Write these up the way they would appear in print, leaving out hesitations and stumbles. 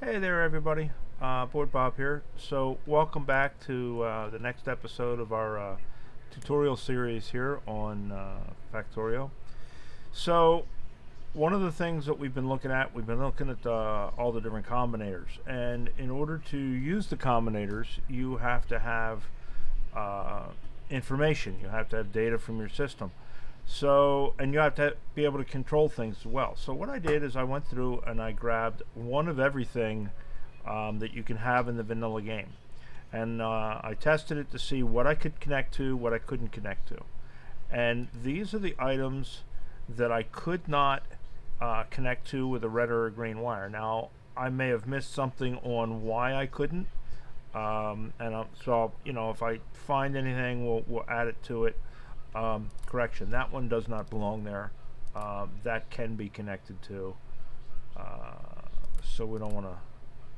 Hey there, everybody. Board Bob here. So, welcome back to the next episode of our tutorial series here on Factorio. So, one of the things that we've been looking at, all the different combinators. And in order to use the combinators, you have to have information. You have to have data from your system. So, and you have to be able to control things as well. So what I did is I went through and I grabbed one of everything that you can have in the vanilla game. And I tested it to see what I could connect to, what I couldn't connect to. And these are the items that I could not connect to with a red or a green wire. Now, I may have missed something on why I couldn't. So, if I find anything, we'll add it to it. Correction, that one does not belong there. That can be connected to. So we don't want to,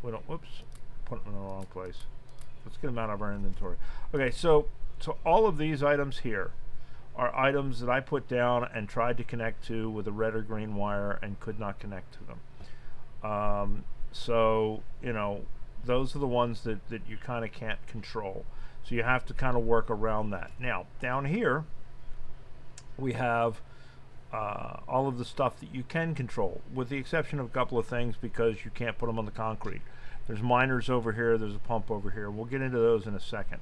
whoops, put them in the wrong place. Let's get them out of our inventory. Okay, so all of these items here are items that I put down and tried to connect to with a red or green wire and could not connect to them. Those are the ones that you kind of can't control. So you have to kind of work around that. Now, down here, we have all of the stuff that you can control, with the exception of a couple of things because you can't put them on the concrete. There's miners over here, there's a pump over here. We'll get into those in a second.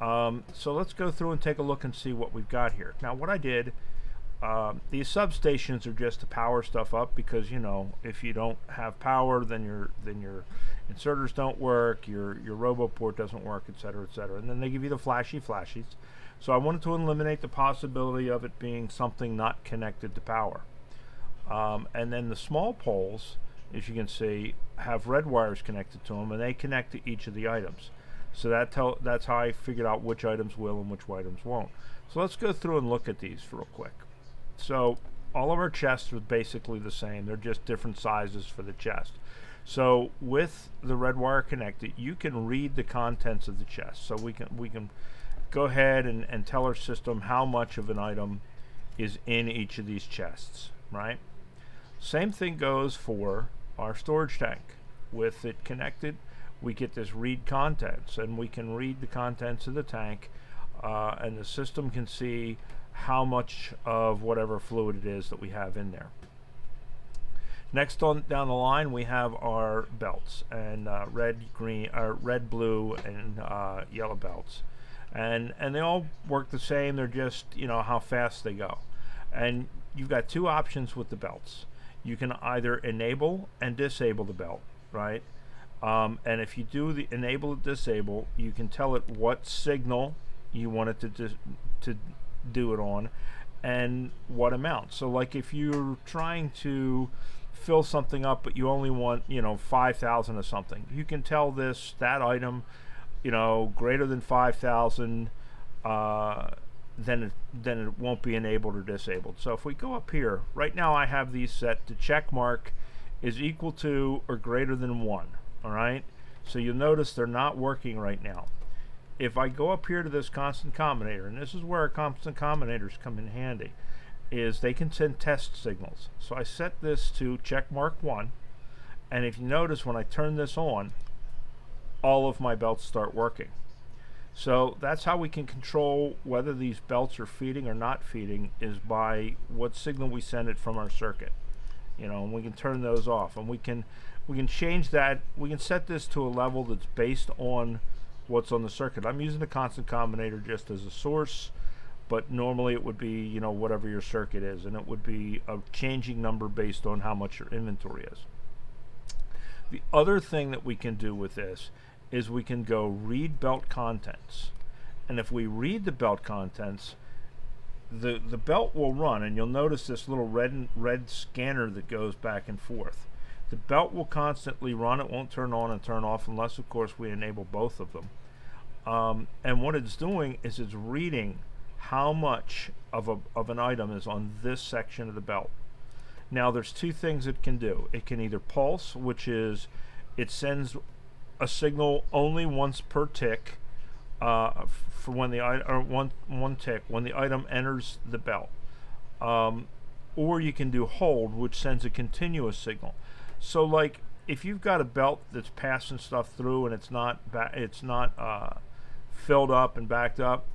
So let's go through and take a look and see what we've got here. Now, what I did, these substations are just to power stuff up because, if you don't have power, then your inserters don't work, your RoboPort doesn't work, etc., etc. And then they give you the flashies. So I wanted to eliminate the possibility of it being something not connected to power. And then the small poles, as you can see, have red wires connected to them, and they connect to each of the items. So that's how I figured out which items will and which items won't. So let's go through and look at these real quick. So all of our chests are basically the same. They're just different sizes for the chest. So with the red wire connected, you can read the contents of the chest. So we can go ahead and tell our system how much of an item is in each of these chests, right? Same thing goes for our storage tank. With it connected, we get this read contents, and we can read the contents of the tank, and the system can see how much of whatever fluid it is that we have in there. Next down the line, we have our belts, and red, blue, and yellow belts. And they all work the same. They're just, how fast they go. And you've got two options with the belts. You can either enable and disable the belt, right? And if you do the enable or disable, you can tell it what signal you want it to do it on and what amount. So like if you're trying to fill something up but you only want 5,000 of something, you can tell that item greater than 5,000, then it won't be enabled or disabled. So if we go up here, right now I have these set to check mark is equal to or greater than 1. All right, so you'll notice they're not working right now. If I go up here to this constant combinator, and this is where our constant combinators come in handy, is they can send test signals. So I set this to check mark 1, and if you notice when I turn this on, all of my belts start working. So that's how we can control whether these belts are feeding or not feeding, is by what signal we send it from our circuit. And we can turn those off, and we can change that. We can set this to a level that's based on what's on the circuit. I'm using the constant combinator just as a source, but normally it would be whatever your circuit is, and it would be a changing number based on how much your inventory is. The other thing that we can do with this is we can go read belt contents, and if we read the belt contents, the belt will run, and you'll notice this little red scanner that goes back and forth. The belt will constantly run. It won't turn on and turn off unless, of course, we enable both of them. And what it's doing is it's reading how much of an item is on this section of the belt. Now, there's two things it can do. It can either pulse, which is it sends a signal only once per tick, for when one tick when the item enters the belt, or you can do hold, which sends a continuous signal. So like if you've got a belt that's passing stuff through and it's not filled up and backed up,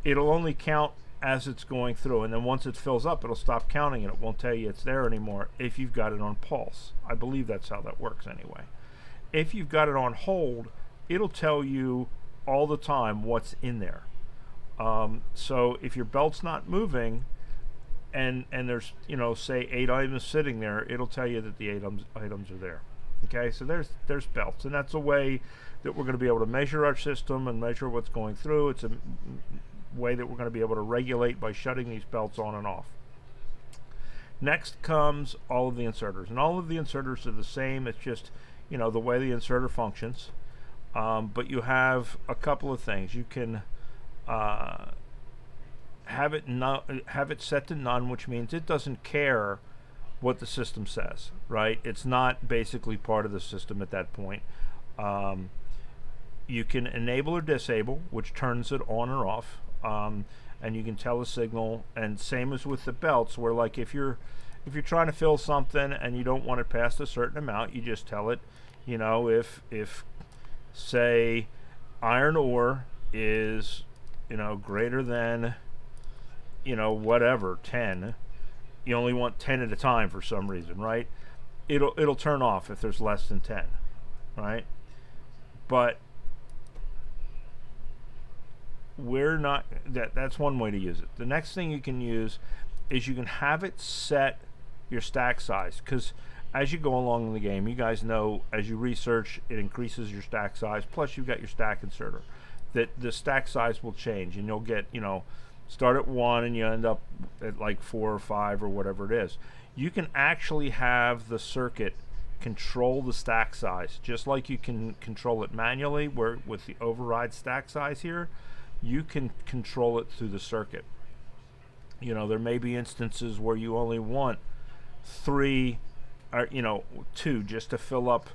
it'll only count as it's going through, and then once it fills up, it'll stop counting and it won't tell you it's there anymore if you've got it on pulse. I believe that's how that works anyway. If you've got it on hold, it'll tell you all the time what's in there. So if your belt's not moving and there's, you know, say 8 items sitting there, it'll tell you that the items are there. Okay, so there's belts, and that's a way that we're going to be able to measure our system and measure what's going through. It's a way that we're going to be able to regulate by shutting these belts on and off. Next comes all of the inserters, and all of the inserters are the same. It's just, you know, the way the inserter functions. But you have a couple of things. You can have it set to none, which means it doesn't care what the system says, right? It's not basically part of the system at that point. You can enable or disable, which turns it on or off, and you can tell the signal. And same as with the belts, where like if you're trying to fill something and you don't want it past a certain amount, you just tell it, you know, if say iron ore is, you know, greater than, you know, whatever, 10, you only want 10 at a time for some reason, right? It'll turn off if there's less than 10, right? But we're not, that's one way to use it. The next thing you can use is you can have it set your stack size, because as you go along in the game, you guys know, as you research, it increases your stack size, plus you've got your stack inserter, that the stack size will change, and you'll get, you know, start at 1 and you end up at like 4 or 5 or whatever it is. You can actually have the circuit control the stack size, just like you can control it manually, where with the override stack size here, you can control it through the circuit. You know, there may be instances where you only want 3 or, you know, 2 just to fill up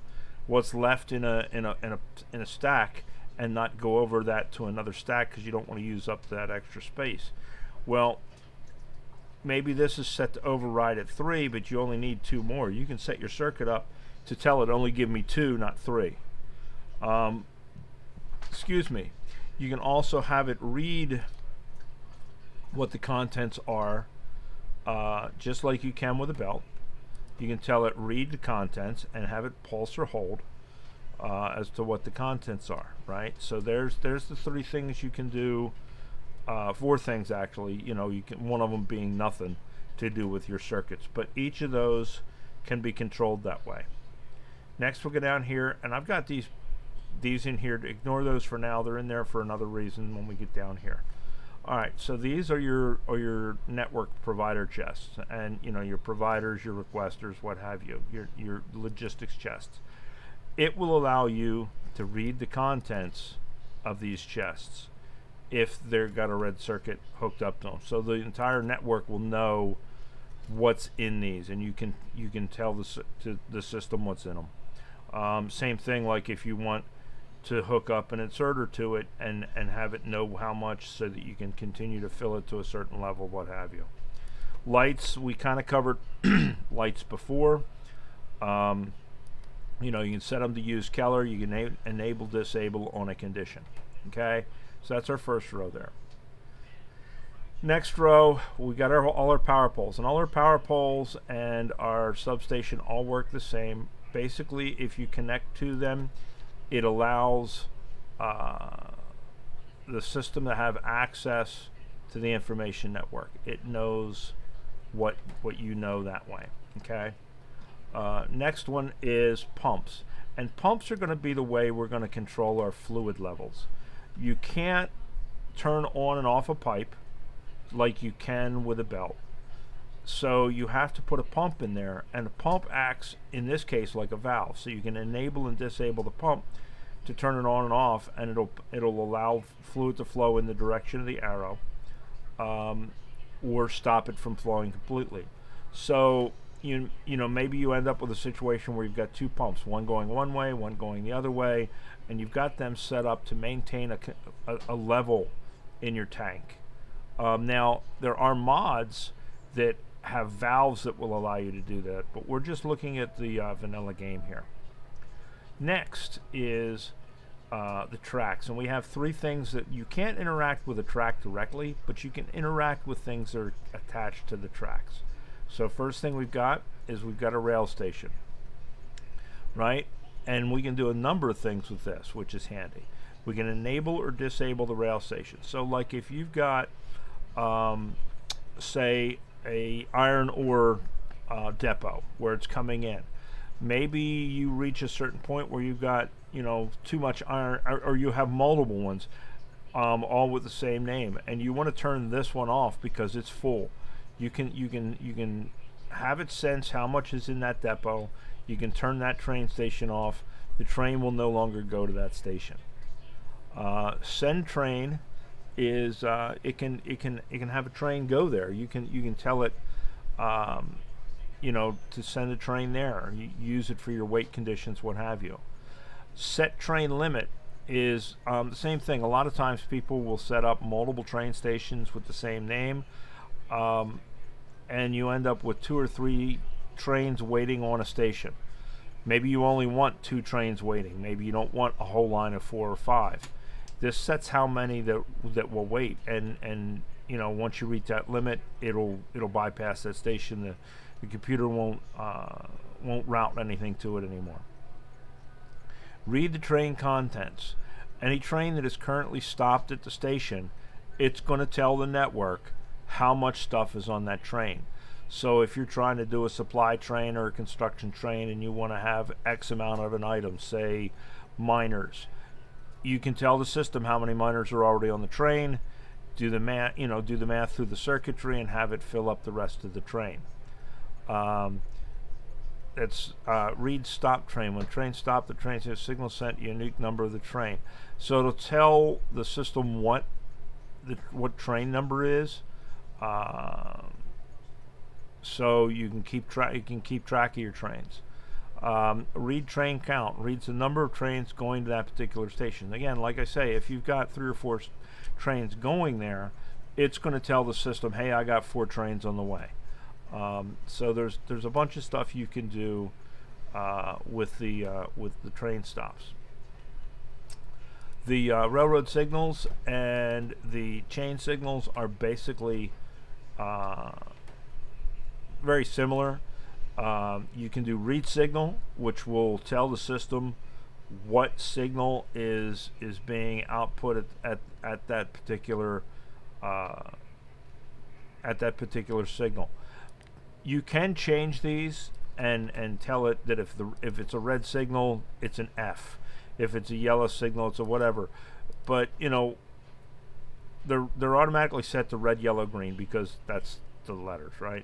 what's left in a stack, and not go over that to another stack because you don't want to use up that extra space. Well, maybe this is set to override at 3, but you only need 2 more. You can set your circuit up to tell it only give me 2, not 3. Excuse me. You can also have it read what the contents are, just like you can with a belt. You can tell it read the contents and have it pulse or hold as to what the contents are, right? So there's the 3 things you can do, 4 things actually. You know, you can, one of them being nothing to do with your circuits, but each of those can be controlled that way. Next we'll go down here, and I've got these in here. To ignore those for now. They're in there for another reason when we get down here. Alright, so these are your network provider chests, and you know, your providers, your requesters, what have you, your logistics chests. It will allow you to read the contents of these chests if they've got a red circuit hooked up to them. So the entire network will know what's in these, and you can tell the system what's in them. Same thing, like if you want to hook up an inserter to it and have it know how much, so that you can continue to fill it to a certain level, what have you. Lights, we kind of covered lights before. You know, you can set them to use color. You can enable, disable on a condition. Okay, so that's our first row there. Next row, we got all our power poles, and all our power poles and our substation all work the same. Basically, if you connect to them, it allows the system to have access to the information network. It knows what you know that way. Okay. Next one is pumps, and pumps are going to be the way we're going to control our fluid levels. You can't turn on and off a pipe like you can with a belt, so you have to put a pump in there, and the pump acts in this case like a valve, so you can enable and disable the pump to turn it on and off, and it'll allow fluid to flow in the direction of the arrow, or stop it from flowing completely. So you know, maybe you end up with a situation where you've got 2 pumps, one going one way, one going the other way, and you've got them set up to maintain a level in your tank. Now, there are mods that have valves that will allow you to do that, but we're just looking at the vanilla game here. Next is the tracks, and we have three things that you can't interact with a track directly, but you can interact with things that are attached to the tracks. So first thing we've got is we've got a rail station, right? And we can do a number of things with this, which is handy. We can enable or disable the rail station. So like if you've got say a iron ore depot where it's coming in, maybe you reach a certain point where you've got, you know, too much iron, or you have multiple ones all with the same name, and you want to turn this one off because it's full. You can have it sense how much is in that depot. You can turn that train station off. The train will no longer go to that station. Send train is it can have a train go there. You can tell it you know, to send a train there. You use it for your weight conditions, what have you. Set train limit is the same thing. A lot of times people will set up multiple train stations with the same name, and you end up with 2 or 3 trains waiting on a station. Maybe you only want 2 trains waiting. Maybe you don't want a whole line of 4 or 5. This sets how many that will wait, and you know, once you reach that limit, it'll bypass that station. The computer won't route anything to it anymore. Read the train contents. Any train that is currently stopped at the station, it's going to tell the network how much stuff is on that train. So if you're trying to do a supply train or a construction train and you want to have X amount of an item, say miners, you can tell the system how many miners are already on the train, do the math, you know, do the math through the circuitry and have it fill up the rest of the train. It's read stop train. When train stop, the train says signal sent unique number of the train. So it'll tell the system what train number is, so you can keep track of your trains. Read train count. Reads the number of trains going to that particular station. Again, like I say, if you've got 3 or 4 trains going there, it's going to tell the system, hey, I got 4 trains on the way. So there's a bunch of stuff you can do with the train stops. The railroad signals and the chain signals are basically very similar. You can do read signal, which will tell the system what signal is being output at that particular signal. You can change these and tell it that if it's a red signal, it's an F. If it's a yellow signal, it's a whatever. But you know, they're automatically set to red, yellow, green because that's the letters, right?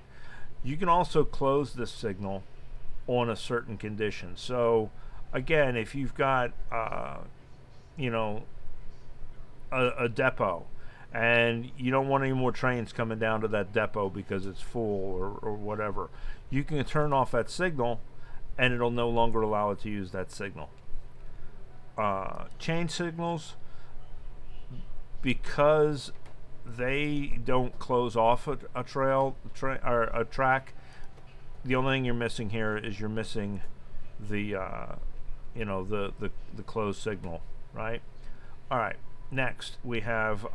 You can also close this signal on a certain condition. So again, if you've got you know, a depot and you don't want any more trains coming down to that depot because it's full or whatever, you can turn off that signal and it'll no longer allow it to use that signal. Chain signals, because they don't close off a track, the only thing you're missing here is you're missing the you know, the closed signal, right? All right. Next, we have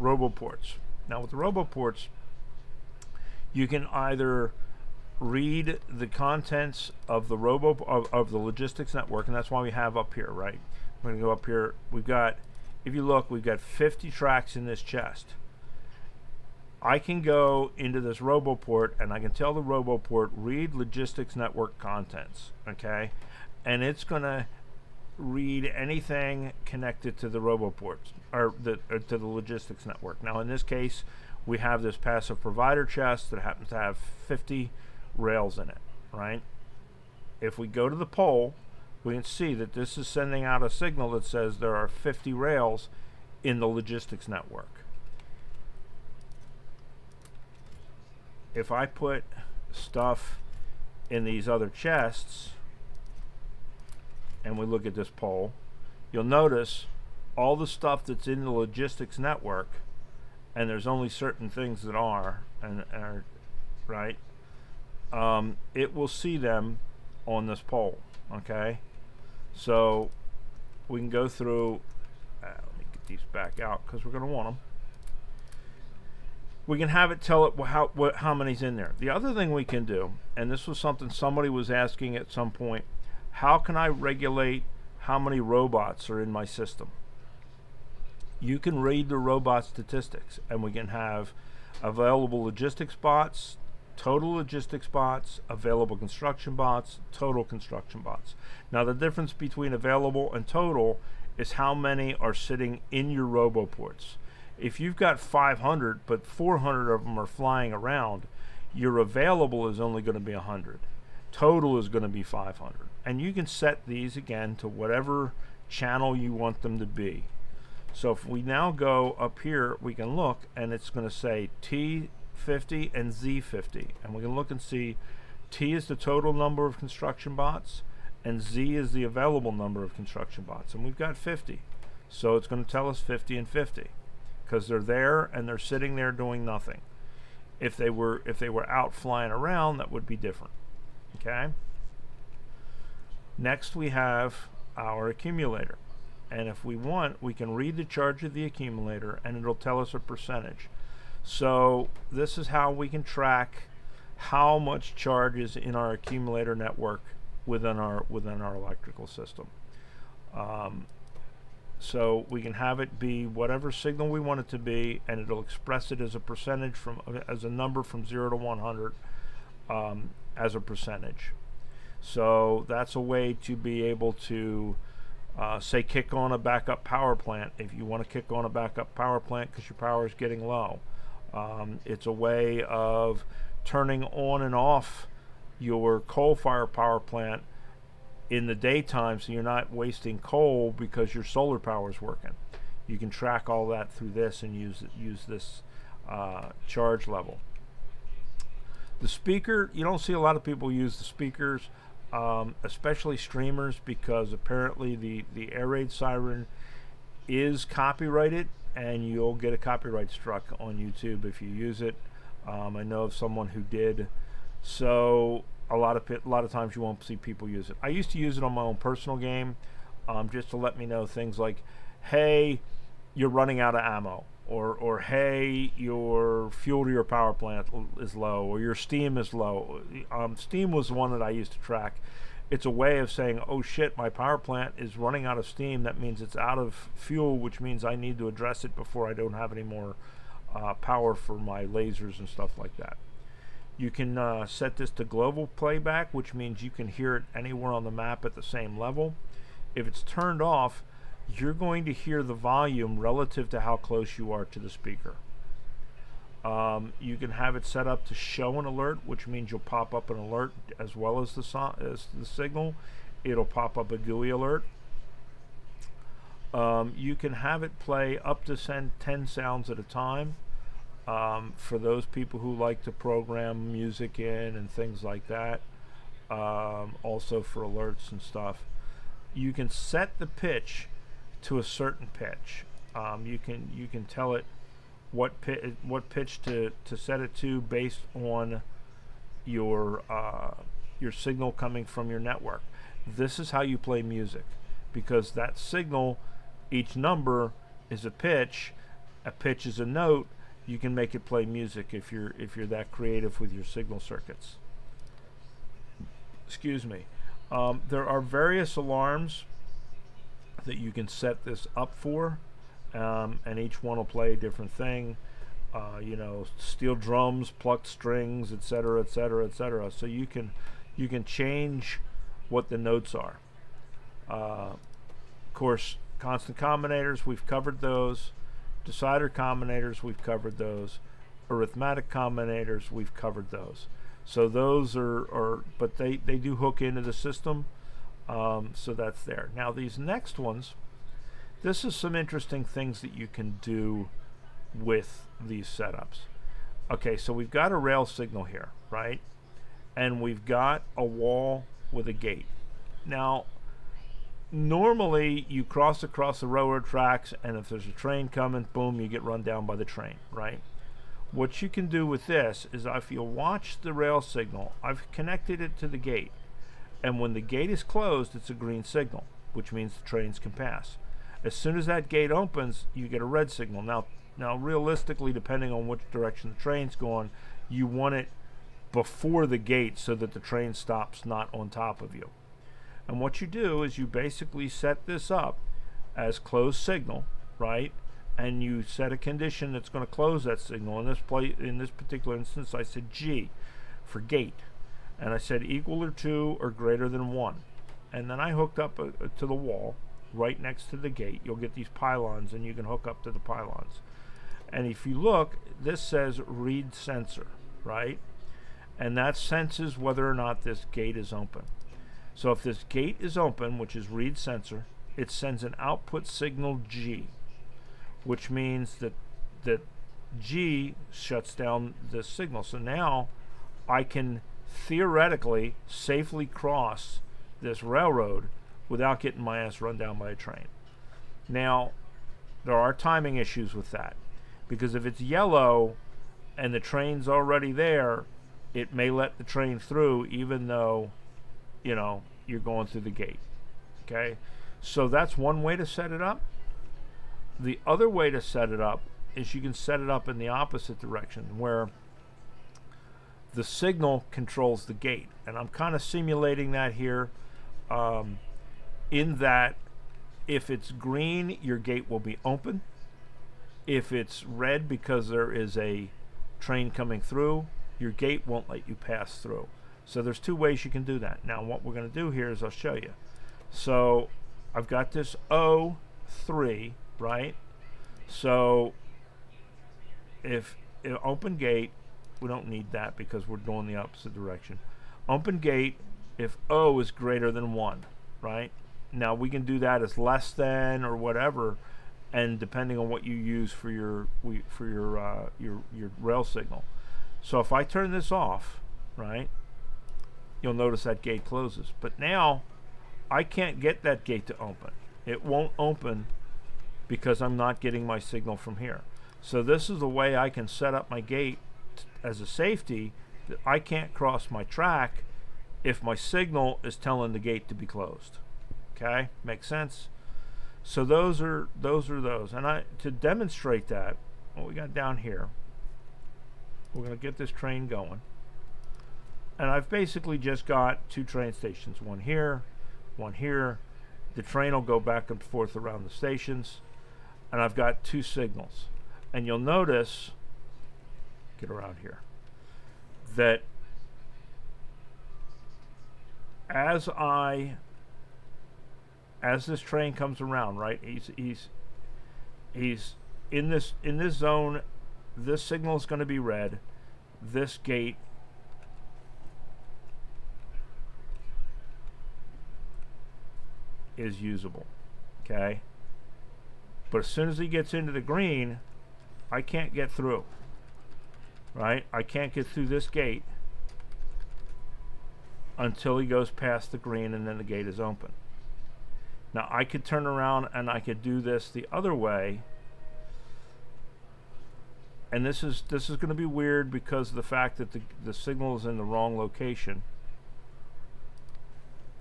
roboports. Now, with the roboports, you can either read the contents of the of the logistics network, and that's why we have up here, right? We're going to go up here. We've got, if you look, we've got 50 tracks in this chest. I can go into this roboport, and I can tell the roboport, read logistics network contents, okay? And it's going to read anything connected to the roboports or to the logistics network. Now in this case, we have this passive provider chest that happens to have 50 rails in it, right? If we go to the pole, we can see that this is sending out a signal that says there are 50 rails in the logistics network. If I put stuff in these other chests and we look at this pole, you'll notice all the stuff that's in the logistics network, and there's only certain things that are right. It will see them on this pole, okay? So we can go through, let me get these back out because we're going to want them. We can have it tell it how many's in there. The other thing we can do, and this was something somebody was asking at some point, how can I regulate how many robots are in my system? You can read the robot statistics, and we can have available logistics bots, total logistics bots, available construction bots, total construction bots. Now the difference between available and total is how many are sitting in your roboports. If you've got 500 but 400 of them are flying around, your available is only going to be 100. Total is going to be 500. And you can set these again to whatever channel you want them to be. So if we now go up here, we can look, and it's going to say T50 and Z50. And we can look and see T is the total number of construction bots, and Z is the available number of construction bots. And we've got 50. So it's going to tell us 50 and 50. Because they're there and they're sitting there doing nothing. If they were out flying around, that would be different. Okay. Next we have our accumulator, and if we want, we can read the charge of the accumulator, and it'll tell us a percentage. So this is how we can track how much charge is in our accumulator network within our electrical system. So we can have it be whatever signal we want it to be, and it'll express it as a percentage as a number from 0 to 100 as a percentage. So that's a way to be able to say kick on a backup power plant if you want to kick on a backup power plant because your power is getting low. It's a way of turning on and off your coal-fired power plant in the daytime, so you're not wasting coal because your solar power is working. You can track all that through this and use this charge level. The speaker, you don't see a lot of people use the speakers, especially streamers, because apparently the air raid siren is copyrighted, and you'll get a copyright struck on YouTube if you use it. I know of someone who did. So a lot of times you won't see people use it. I used to use it on my own personal game, just to let me know things like, hey, you're running out of ammo, or hey, your fuel to your power plant is low, or your steam is low. Steam was the one that I used to track. It's a way of saying, oh shit, my power plant is running out of steam. That means it's out of fuel, which means I need to address it before I don't have any more power for my lasers and stuff like that. You can set this to global playback, which means you can hear it anywhere on the map at the same level. If it's turned off, you're going to hear the volume relative to how close you are to the speaker. You can have it set up to show an alert, which means you'll pop up an alert as well as the signal. It'll pop up a GUI alert. You can have it play up to 10 sounds at a time. For those people who like to program music in and things like that, also for alerts and stuff. You can set the pitch to a certain pitch. You can tell it what pitch to set it to based on your signal coming from your network. This is how you play music, because that signal, each number is a pitch is a note. You can make it play music if you're that creative with your signal circuits. Excuse me. There are various alarms that you can set this up for, and each one will play a different thing. Steel drums, plucked strings, etc., etc., etc. So you can change what the notes are. Of course, constant combinators, we've covered those. Decider combinators, we've covered those. Arithmetic combinators, we've covered those. So those but they do hook into the system, so that's there. Now these next ones, this is some interesting things that you can do with these setups. Okay, so we've got a rail signal here, right? And we've got a wall with a gate. Now, normally you cross across the railroad tracks, and if there's a train coming, boom, you get run down by the train, right? What you can do with this is, if you watch the rail signal, I've connected it to the gate, and when the gate is closed, it's a green signal. which means the trains can pass. As soon as that gate opens, you get a red signal. Now realistically, depending on which direction the train's going, you want it before the gate so that the train stops not on top of you. And what you do is you basically set this up as closed signal, right? And you set a condition that's going to close that signal. In this particular instance, I said G for gate, and I said equal or to or greater than 1. And then I hooked up to the wall right next to the gate. You'll get these pylons, and you can hook up to the pylons. And if you look, this says read sensor, right? And that senses whether or not this gate is open. So if this gate is open, which is read sensor, it sends an output signal G, which means that G shuts down this signal. So now I can theoretically safely cross this railroad without getting my ass run down by a train. Now, there are timing issues with that, because if it's yellow and the train's already there, it may let the train through even though, you know, you're going through the gate. Okay? So that's one way to set it up. The other way to set it up is you can set it up in the opposite direction, where the signal controls the gate. And I'm kind of simulating that here, in that if it's green, your gate will be open. If it's red because there is a train coming through, your gate won't let you pass through. So there's two ways you can do that. Now what we're going to do here is I'll show you. So I've got this O3, right? So if open gate, we don't need that because we're going the opposite direction. Open gate if O is greater than 1, right? Now we can do that as less than or whatever, and depending on what you use for your rail signal. So if I turn this off, right, you'll notice that gate closes. But now I can't get that gate to open. It won't open because I'm not getting my signal from here. So this is the way I can set up my gate as a safety, that I can't cross my track if my signal is telling the gate to be closed. Okay, makes sense? So those are those. And to demonstrate that, what we got down here, we're going to get this train going. And I've basically just got two train stations, one here, one here. The train will go back and forth around the stations, and I've got two signals. And you'll notice, get around here, that as this train comes around, right, he's in this zone. This signal is going to be red. This gate is usable, okay? But as soon as he gets into the green, I can't get through, right? I can't get through this gate until he goes past the green, and then the gate is open. Now I could turn around and I could do this the other way, and this is going to be weird because of the fact that the signal is in the wrong location.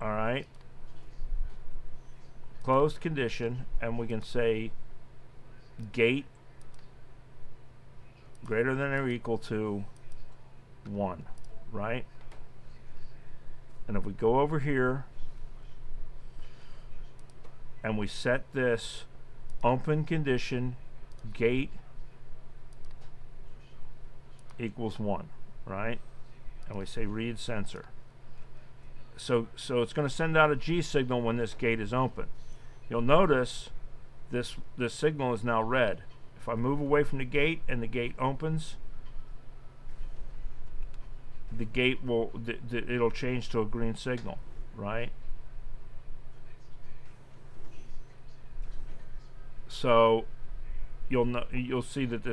All right, closed condition, and we can say gate greater than or equal to 1, right? And if we go over here and we set this open condition gate equals 1, right? And we say read sensor. So it's going to send out a G signal when this gate is open. You'll notice this signal is now red. If I move away from the gate and the gate opens, the gate will it'll change to a green signal, right? So you'll see that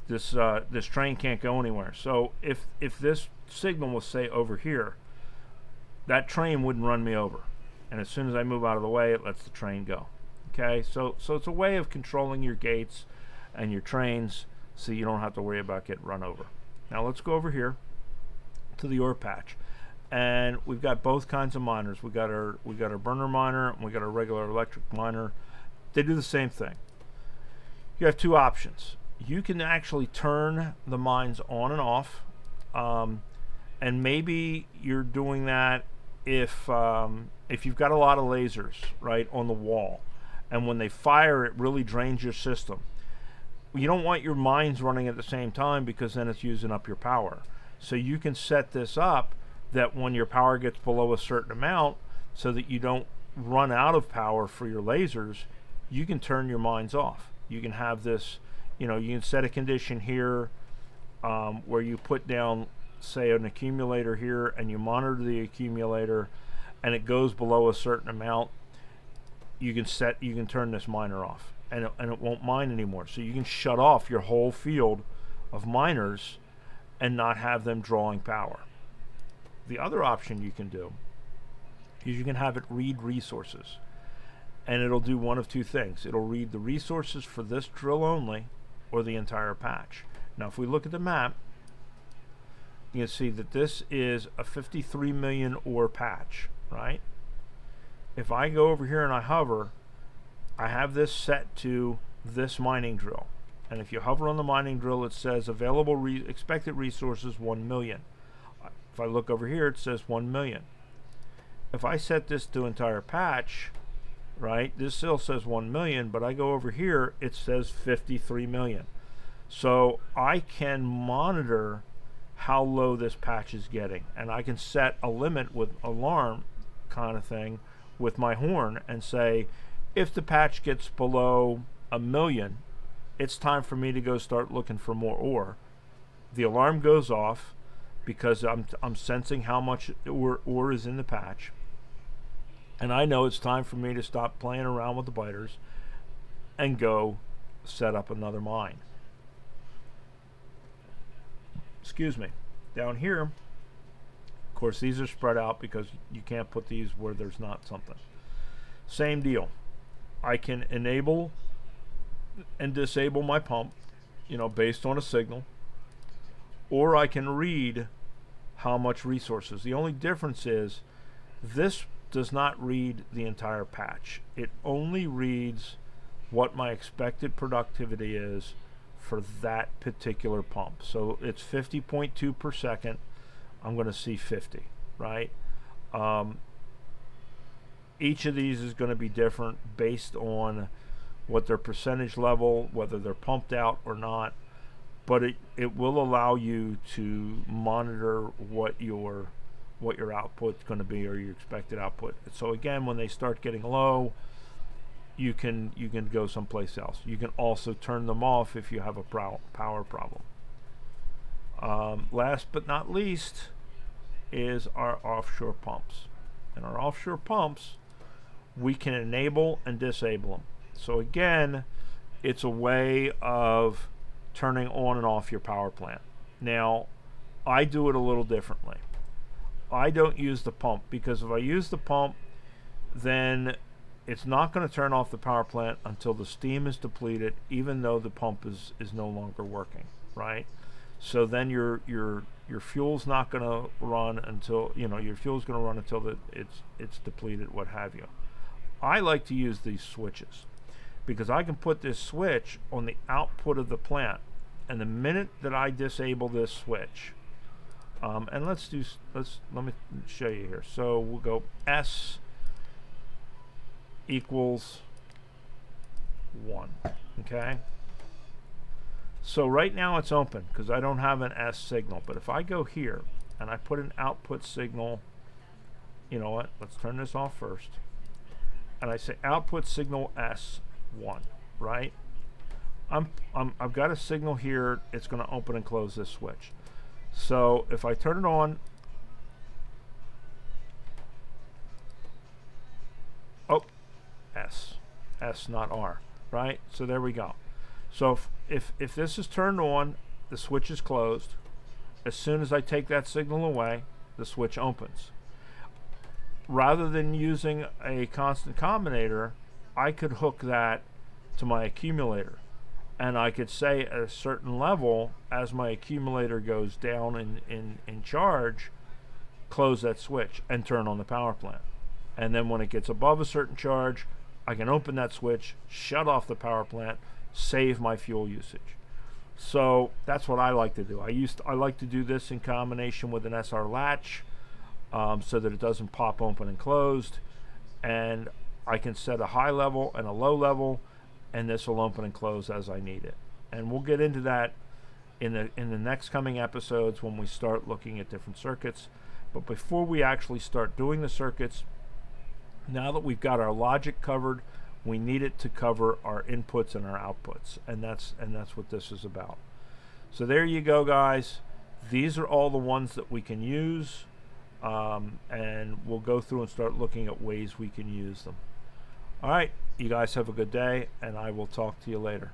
this train can't go anywhere. So if this signal was, say, over here, that train wouldn't run me over, and as soon as I move out of the way, it lets the train go. Okay, so it's a way of controlling your gates and your trains so you don't have to worry about getting run over. Now let's go over here to the OR patch, and we've got both kinds of miners. We got our burner miner, and we got our regular electric miner. They do the same thing. You have two options. You can actually turn the mines on and off, and maybe you're doing that if you've got a lot of lasers right on the wall, and when they fire, it really drains your system. You don't want your mines running at the same time, because then it's using up your power. So you can set this up that when your power gets below a certain amount, so that you don't run out of power for your lasers, you can turn your mines off. You can have this, you can set a condition here where you put down, say, an accumulator here, and you monitor the accumulator, and it goes below a certain amount. You can turn this miner off, and it won't mine anymore. So you can shut off your whole field of miners and not have them drawing power. The other option you can do is you can have it read resources, and it'll do one of two things. It'll read the resources for this drill only, or the entire patch. Now if we look at the map, you can see that this is a 53 million ore patch, right? If I go over here and I hover, I have this set to this mining drill. And if you hover on the mining drill, it says available expected resources 1 million. If I look over here, it says 1 million. If I set this to entire patch, right, this still says 1 million, but I go over here, it says 53 million. So I can monitor how low this patch is getting, and I can set a limit with alarm kind of thing with my horn and say, if the patch gets below 1 million, it's time for me to go start looking for more ore. The alarm goes off because I'm sensing how much ore is in the patch, and I know it's time for me to stop playing around with the biters and go set up another mine. Excuse me. Down here, of course, these are spread out because you can't put these where there's not something. Same deal. I can enable and disable my pump, based on a signal, or I can read how much resources. The only difference is this does not read the entire patch. It only reads what my expected productivity is for that particular pump. So it's 50.2 per second. I'm going to see 50, right? Each of these is going to be different based on what their percentage level, whether they're pumped out or not, but it will allow you to monitor what your output's going to be, or your expected output. So again, when they start getting low, you can go someplace else. You can also turn them off if you have a power problem. Last but not least is our offshore pumps. And our offshore pumps, we can enable and disable them. So again, it's a way of turning on and off your power plant. Now, I do it a little differently. I don't use the pump, because if I use the pump, then it's not going to turn off the power plant until the steam is depleted, even though the pump is no longer working, right? So then your fuel's not going to run until, your fuel's going to run until it's depleted, what have you. I like to use these switches because I can put this switch on the output of the plant, and the minute that I disable this switch, and let me show you here. So we'll go S equals 1. Okay, so right now it's open because I don't have an S signal, but if I go here and I put an output signal, you know what, let's turn this off first, and I say output signal S1, right? I've got a signal here. It's going to open and close this switch. So if I turn it on, oh, S, not R, right? So there we go. So if this is turned on, the switch is closed. As soon as I take that signal away, the switch opens. Rather than using a constant combinator, I could hook that to my accumulator, and I could say at a certain level, as my accumulator goes down in charge, close that switch and turn on the power plant. And then when it gets above a certain charge, I can open that switch, shut off the power plant, save my fuel usage. So that's what I like to do. I like to do this in combination with an SR latch, so that it doesn't pop open and closed, and I can set a high level and a low level, and this will open and close as I need it. And we'll get into that in the next coming episodes when we start looking at different circuits. But before we actually start doing the circuits, now that we've got our logic covered, we need it to cover our inputs and our outputs, and that's what this is about. So there you go, guys. These are all the ones that we can use, and we'll go through and start looking at ways we can use them. All right, you guys have a good day, and I will talk to you later.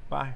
Bye.